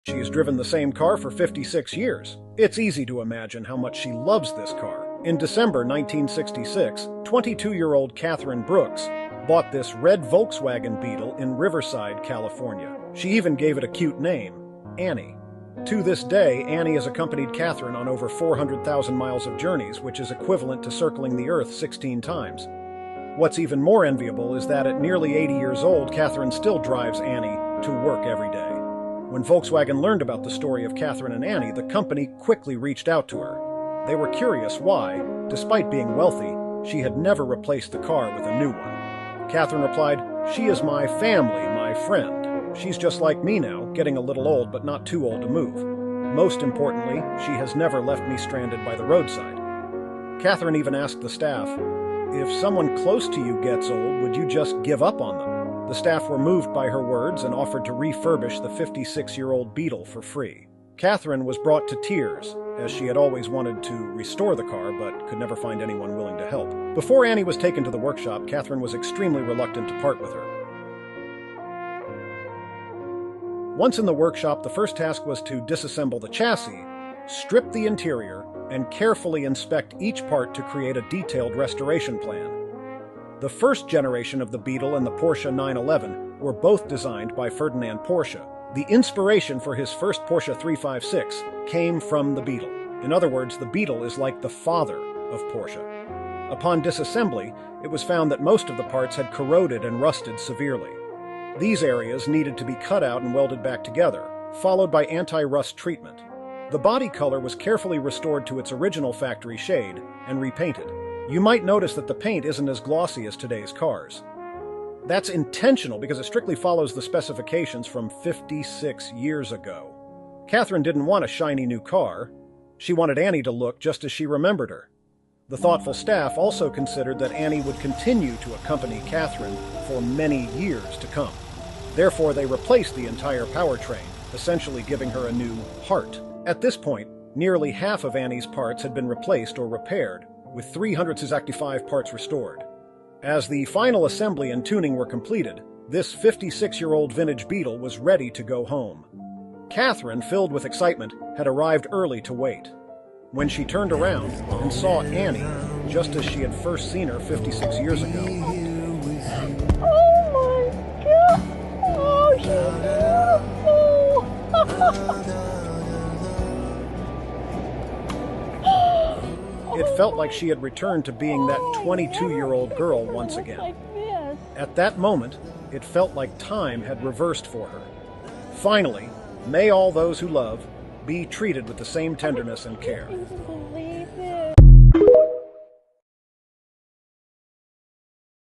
She has driven the same car for 56 years. It's easy to imagine how much she loves this car. In December 1966, 22-year-old Catherine Brooks bought this red Volkswagen Beetle in Riverside, California. She even gave it a cute name, Annie. To this day, Annie has accompanied Catherine on over 400,000 miles of journeys, which is equivalent to circling the Earth 16 times. What's even more enviable is that at nearly 80 years old, Catherine still drives Annie to work every day. When Volkswagen learned about the story of Catherine and Annie, the company quickly reached out to her. They were curious why, despite being wealthy, she had never replaced the car with a new one. Catherine replied, "She is my family, my friend. She's just like me now, getting a little old but not too old to move. Most importantly, she has never left me stranded by the roadside." Catherine even asked the staff, "If someone close to you gets old, would you just give up on them?" The staff were moved by her words and offered to refurbish the 56-year-old Beetle for free. Catherine was brought to tears, as she had always wanted to restore the car but could never find anyone willing to help. Before Annie was taken to the workshop, Catherine was extremely reluctant to part with her. Once in the workshop, the first task was to disassemble the chassis, strip the interior, and carefully inspect each part to create a detailed restoration plan. The first generation of the Beetle and the Porsche 911 were both designed by Ferdinand Porsche. The inspiration for his first Porsche 356 came from the Beetle. In other words, the Beetle is like the father of Porsche. Upon disassembly, it was found that most of the parts had corroded and rusted severely. These areas needed to be cut out and welded back together, followed by anti-rust treatment. The body color was carefully restored to its original factory shade and repainted. You might notice that the paint isn't as glossy as today's cars. That's intentional because it strictly follows the specifications from 56 years ago. Catherine didn't want a shiny new car. She wanted Annie to look just as she remembered her. The thoughtful staff also considered that Annie would continue to accompany Catherine for many years to come. Therefore, they replaced the entire powertrain, essentially giving her a new heart. At this point, nearly half of Annie's parts had been replaced or repaired, with 365 parts restored. As the final assembly and tuning were completed, this 56-year-old vintage Beetle was ready to go home. Catherine, filled with excitement, had arrived early to wait. When she turned around and saw Annie, just as she had first seen her 56 years ago. Oh my God! Oh, she's beautiful! It felt like she had returned to being that 22-year-old girl once again. At that moment, it felt like time had reversed for her. Finally, may all those who love be treated with the same tenderness and care. I can't believe it.